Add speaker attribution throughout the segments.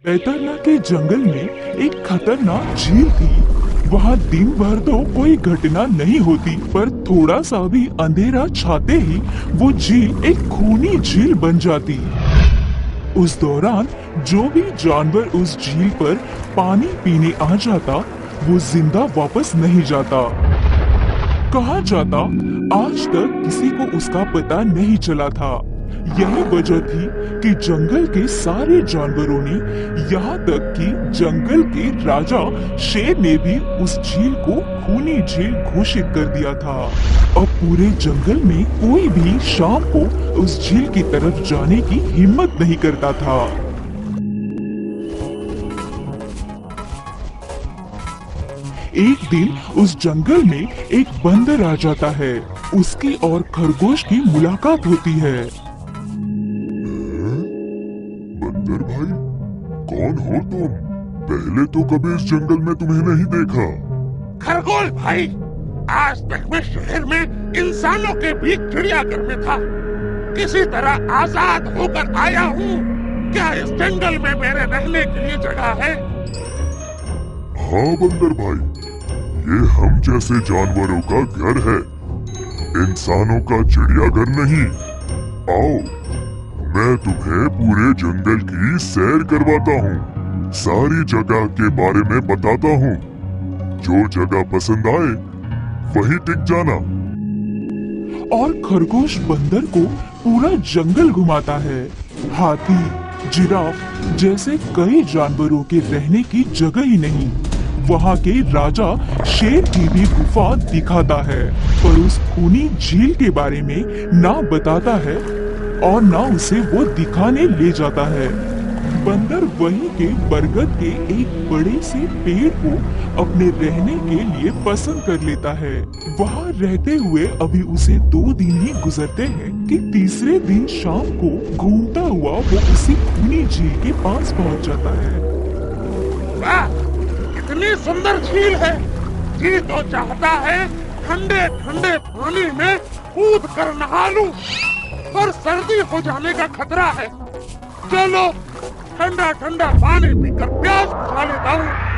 Speaker 1: बैतरना के जंगल में एक खतरनाक झील थी। वहाँ दिन भर तो कोई घटना नहीं होती, पर थोड़ा सा भी अंधेरा छाते ही वो झील एक खूनी झील बन जाती। उस दौरान जो भी जानवर उस झील पर पानी पीने आ जाता, वो जिंदा वापस नहीं जाता। कहा जाता आज तक किसी को उसका पता नहीं चला था। यही वजह थी कि जंगल के सारे जानवरों ने, यहाँ तक कि जंगल के राजा शेर ने भी उस झील को खूनी झील घोषित कर दिया था। अब पूरे जंगल में कोई भी शाम को उस झील की तरफ जाने की हिम्मत नहीं करता था। एक दिन उस जंगल में एक बंदर आ जाता है। उसकी और खरगोश की मुलाकात होती है।
Speaker 2: बंदर भाई, कौन हो तुम? पहले तो कभी इस जंगल में तुम्हें नहीं देखा।
Speaker 3: खरगोश भाई, आज तक मैं शहर में इंसानों के बीच चिड़ियाघर में था। किसी तरह आजाद होकर आया हूँ। क्या इस जंगल में मेरे रहने के लिए जगह है?
Speaker 2: हाँ बंदर भाई, ये हम जैसे जानवरों का घर है, इंसानों का चिड़ियाघर नहीं। आओ, मैं तुम्हें पूरे जंगल की सैर करवाता हूँ, सारी जगह के बारे में बताता हूँ। जो जगह पसंद आए वहीं टिक जाना।
Speaker 1: और खरगोश बंदर को पूरा जंगल घुमाता है। हाथी, जिराफ जैसे कई जानवरों के रहने की जगह ही नहीं। वहाँ के राजा शेर की भी गुफा दिखाता है, पर उस खूनी झील के बारे में ना बताता है और ना उसे वो दिखाने ले जाता है। बंदर वहीं के बरगद के एक बड़े से पेड़ को अपने रहने के लिए पसंद कर लेता है। वहाँ रहते हुए अभी उसे 2 दिन ही गुजरते हैं कि तीसरे दिन शाम को घूमता हुआ वो उसी खूनी झील के पास पहुँच जाता है।
Speaker 3: वाह, कितनी सुंदर झील है। जी तो चाहता है ठंडे ठंडे पानी में कूद कर नहा लूं, पर सर्दी हो जाने का खतरा है। चलो ठंडा ठंडा पानी पीकर प्यास बुझा लेता हूँ।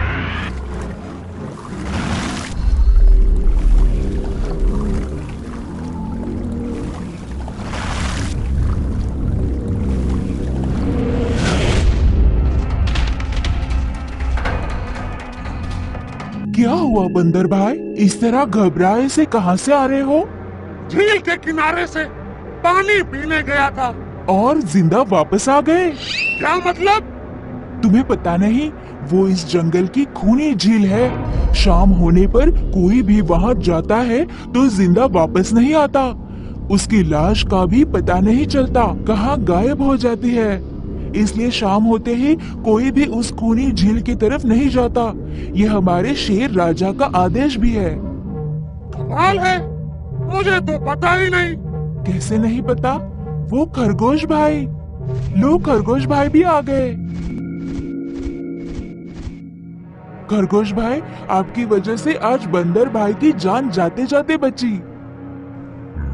Speaker 1: क्या हुआ बंदर भाई? इस तरह घबराए से कहाँ से आ रहे हो?
Speaker 3: झील के किनारे से पानी पीने गया था।
Speaker 1: और जिंदा वापस आ गए?
Speaker 3: क्या मतलब?
Speaker 1: तुम्हें पता नहीं, वो इस जंगल की खूनी झील है। शाम होने पर कोई भी वहाँ जाता है तो जिंदा वापस नहीं आता। उसकी लाश का भी पता नहीं चलता, कहाँ गायब हो जाती है। इसलिए शाम होते ही कोई भी उस खूनी झील की तरफ नहीं जाता। ये हमारे शेर राजा का आदेश भी है।
Speaker 3: कमाल है, मुझे तो पता ही नहीं।
Speaker 1: कैसे नहीं पता? वो खरगोश भाई, लो खरगोश भाई भी आ गए। खरगोश भाई, आपकी वजह से आज बंदर भाई की जान जाते जाते बची।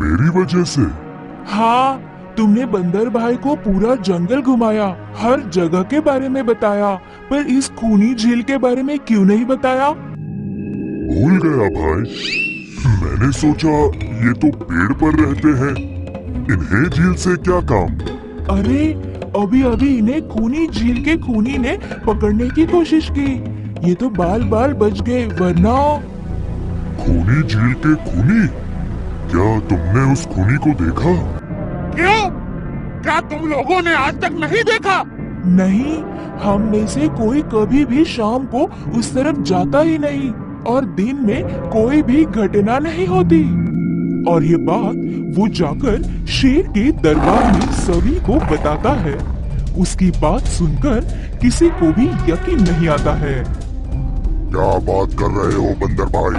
Speaker 2: मेरी वजह से?
Speaker 1: हाँ, तुमने बंदर भाई को पूरा जंगल घुमाया, हर जगह के बारे में बताया, पर इस खूनी झील के बारे में क्यों नहीं बताया?
Speaker 2: भूल गया भाई। मैंने सोचा ये तो पेड़ पर रहते हैं, इन्हें झील से क्या काम।
Speaker 1: अरे अभी अभी इन्हें खूनी झील के खूनी ने पकड़ने की कोशिश की। ये तो बाल बाल बच गए, वरना।
Speaker 2: खूनी झील के खूनी? क्या तुमने उस खूनी को देखा?
Speaker 3: क्यों? क्या तुम लोगों ने आज तक नहीं देखा?
Speaker 1: नहीं, हम में से कोई कभी भी शाम को उस तरफ जाता ही नहीं, और दिन में कोई भी घटना नहीं होती। और ये बात वो जाकर शेर के दरबार में सभी को बताता है। उसकी बात सुनकर किसी को भी यकीन नहीं आता है।
Speaker 2: क्या बात कर रहे हो बंदर भाई?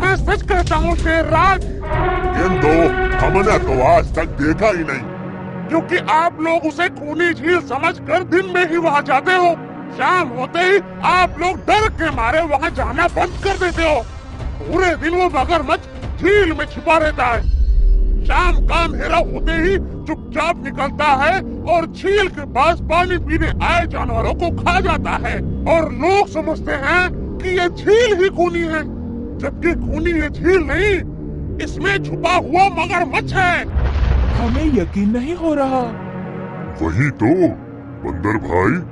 Speaker 3: मैं सच कहता हूँ शेरराज।
Speaker 2: इन दो हमने तो आज तक देखा ही नहीं।
Speaker 3: क्योंकि आप लोग उसे खूनी झील समझकर दिन में ही वहाँ जाते हो। शाम होते ही आप लोग डर के मारे वहाँ जाना बंद कर देते हो। पूरे दिन वो मगरमच्छ झील में छिपा रहता है। शाम का अंधेरा होते ही चुपचाप निकलता है और झील के पास पानी पीने आए जानवरों को खा जाता है। और लोग समझते हैं कि ये झील ही खूनी है, जबकि खूनी ये झील नहीं, इसमें छुपा हुआ मगरमच्छ है।
Speaker 1: हमें यकीन नहीं हो रहा।
Speaker 2: वही तो बंदर भाई,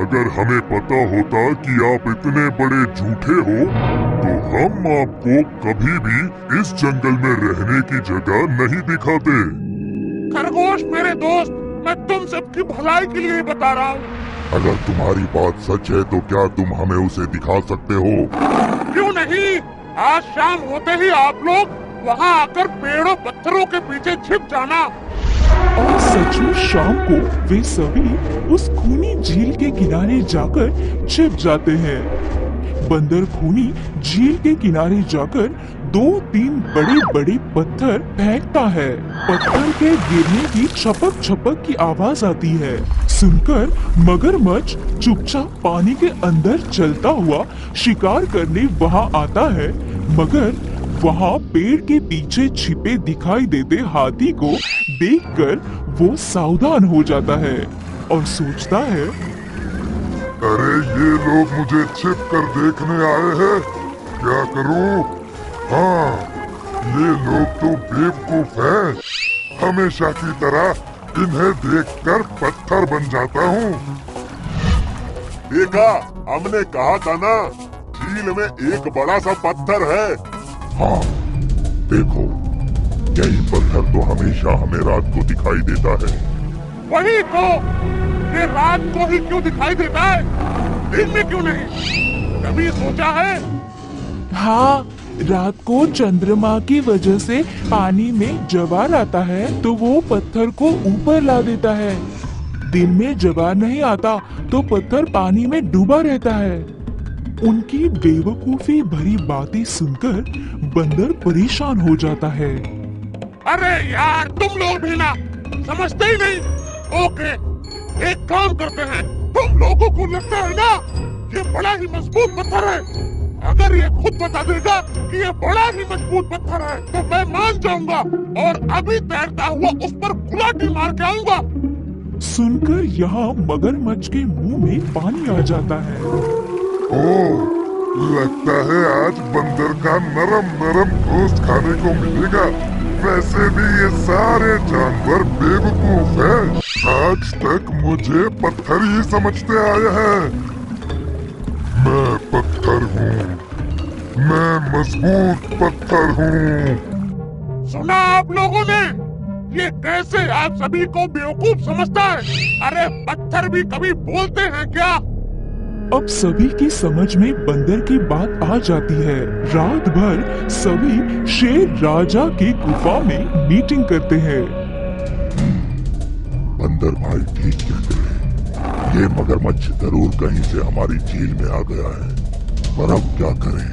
Speaker 2: अगर हमें पता होता कि आप इतने बड़े झूठे हो तो हम आपको कभी भी इस जंगल में रहने की जगह नहीं दिखाते।
Speaker 3: खरगोश मेरे दोस्त, मैं तुम सबकी भलाई के लिए बता रहा हूँ।
Speaker 2: अगर तुम्हारी बात सच है तो क्या तुम हमें उसे दिखा सकते हो?
Speaker 3: क्यों नहीं, आज शाम होते ही आप लोग वहाँ आकर पेड़ों पत्थरों के पीछे छिप जाना।
Speaker 1: और सच में शाम को वे सभी उस खूनी झील के किनारे जाकर छिप जाते हैं। बंदर खूनी झील के किनारे जाकर 2-3 बड़े-बड़े पत्थर फेंकता है। पत्थर के गिरने की छपक छपक की आवाज आती है। सुनकर मगरमच्छ चुपचाप पानी के अंदर चलता हुआ शिकार करने वहाँ आता है, मगर वहाँ पेड़ के पीछे छिपे दिखाई देते हाथी को देखकर वो सावधान हो जाता है और सोचता है,
Speaker 2: अरे ये लोग मुझे छिप कर देखने आए हैं, क्या करूं? हाँ, ये लोग तो बेवकूफ हैं। हमेशा की तरह इन्हें देखकर पत्थर बन जाता हूँ।
Speaker 4: देखा, हमने कहा था ना, झील में एक बड़ा सा पत्थर है।
Speaker 2: हाँ, देखो, यही पत्थर तो हमेशा हमें रात को दिखाई देता है।
Speaker 3: वही तो, ये रात को ही क्यों दिखाई देता है, दिन में क्यों नहीं? कभी सोचा है?
Speaker 1: हाँ, रात को चंद्रमा की वजह से पानी में ज्वार आता है तो वो पत्थर को ऊपर ला देता है। दिन में ज्वार नहीं आता तो पत्थर पानी में डूबा रहता है। उनकी बेवकूफी भरी बातें सुनकर बंदर परेशान हो जाता है।
Speaker 3: अरे यार, तुम लोग भी ना समझते ही नहीं। ओके, एक काम करते हैं, तुम लोगों को लगता है ना ये बड़ा ही मजबूत पत्थर है, अगर ये खुद बता देगा कि ये बड़ा ही मजबूत पत्थर है तो मैं मान जाऊंगा और अभी तैरता हुआ उस पर गुलाटी मार के आऊंगा।
Speaker 1: सुनकर यहाँ मगरमच्छ के मुंह में पानी आ जाता है।
Speaker 2: ओह, लगता है आज बंदर का नरम नरम गोश्त खाने को मिलेगा। वैसे भी ये सारे जानवर बेवकूफ हैं। आज तक मुझे पत्थर ही समझते आए हैं। मैं पत्थर हूँ, मैं मजबूत पत्थर हूँ।
Speaker 3: सुना आप लोगों ने, ये कैसे आप सभी को बेवकूफ समझता है? अरे पत्थर भी कभी बोलते हैं क्या?
Speaker 1: अब सभी की समझ में बंदर की बात आ जाती है। रात भर सभी शेर राजा की गुफा में मीटिंग करते हैं।
Speaker 2: बंदर भाई ठीक कहते हैं, ये मगरमच्छ जरूर कहीं से हमारी झील में आ गया है, पर अब क्या करें?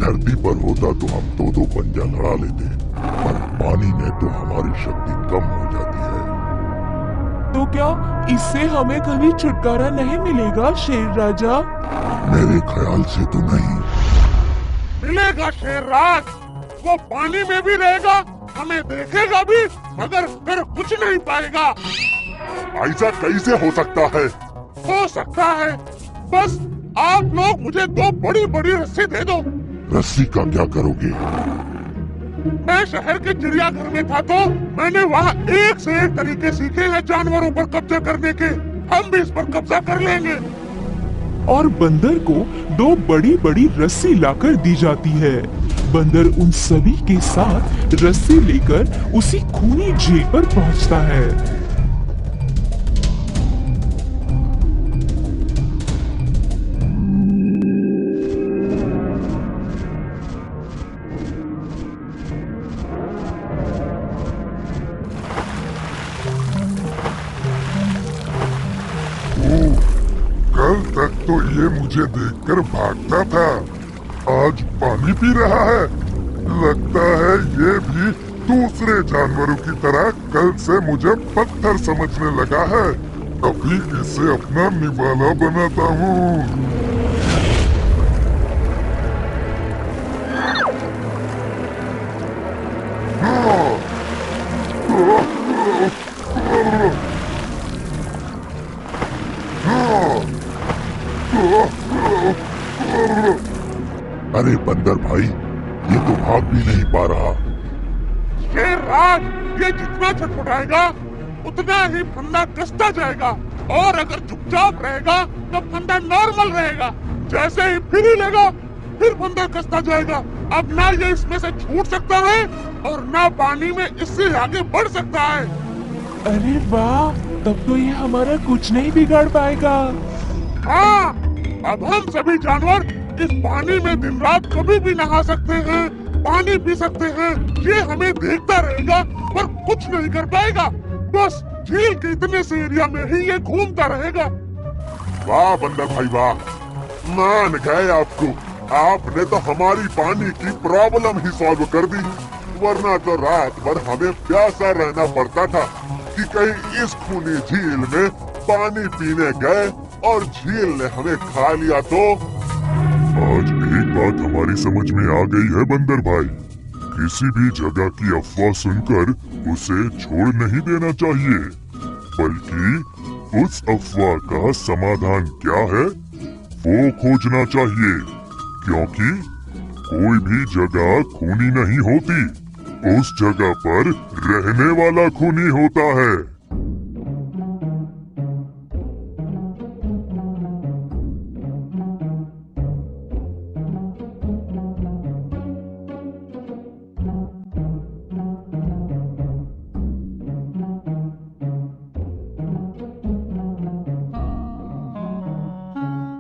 Speaker 2: धरती पर होता तो हम दो पंजा लड़ा लेते, पर पानी में तो हमारी शक्ति कम हो जाती है।
Speaker 1: तो क्या इससे हमें कभी छुटकारा नहीं मिलेगा शेर राजा?
Speaker 2: मेरे ख्याल से तो नहीं।
Speaker 3: मिलेगा शेर राज, वो पानी में भी रहेगा, हमें देखेगा भी, मगर फिर कुछ नहीं पाएगा।
Speaker 4: ऐसा कैसे हो सकता है?
Speaker 3: हो सकता है, बस आप लोग मुझे 2 बड़ी बड़ी रस्सी दे दो।
Speaker 2: रस्सी का क्या करोगे?
Speaker 3: मैं शहर के चिड़ियाघर में था तो मैंने वहाँ एक से एक तरीके सीखे हैं जानवरों पर कब्जा करने के। हम भी इस पर कब्जा कर लेंगे।
Speaker 1: और बंदर को 2 बड़ी बड़ी रस्सी लाकर दी जाती है। बंदर उन सभी के साथ रस्सी लेकर उसी खूनी झील पर पहुंचता है।
Speaker 2: कल तक तो ये मुझे देखकर भागता था, आज पानी पी रहा है। लगता है ये भी दूसरे जानवरों की तरह कल से मुझे पत्थर समझने लगा है। अभी इसे अपना निवाला बनाता हूँ। अरे बंदर भाई, ये तो भाग भी नहीं पा रहा।
Speaker 3: शेरराज, ये जितना छटपटाएगा उतना ही फंदा कसता जाएगा, और अगर चुपचाप रहेगा तो फंदा नॉर्मल रहेगा। जैसे ही फिर हिलेगा फिर फंदा कसता जाएगा। अब ना ये इसमें से छूट सकता है और ना पानी में इससे आगे बढ़ सकता है।
Speaker 1: अरे वाह, तब तो ये हमारा कुछ नहीं बिगाड़ पाएगा।
Speaker 3: हाँ, अब हम सभी जानवर इस पानी में दिन रात कभी भी नहा सकते हैं, पानी पी सकते हैं। ये हमें देखता रहेगा पर कुछ नहीं कर पाएगा। बस झील के इतने से एरिया में ही ये घूमता रहेगा।
Speaker 2: वाह बंदर भाई वाह, मान गए आपको। आपने तो हमारी पानी की प्रॉब्लम ही सॉल्व कर दी, वरना तो रात भर हमें प्यासा रहना पड़ता था कि कहीं इस खूनी झील में पानी पीने गए और झील ने हमें खा लिया तो। आज एक बात हमारी समझ में आ गई है बंदर भाई, किसी भी जगह की अफवाह सुनकर उसे छोड़ नहीं देना चाहिए, बल्कि उस अफवाह का समाधान क्या है वो खोजना चाहिए, क्योंकि कोई भी जगह खूनी नहीं होती, उस जगह पर रहने वाला खूनी होता है।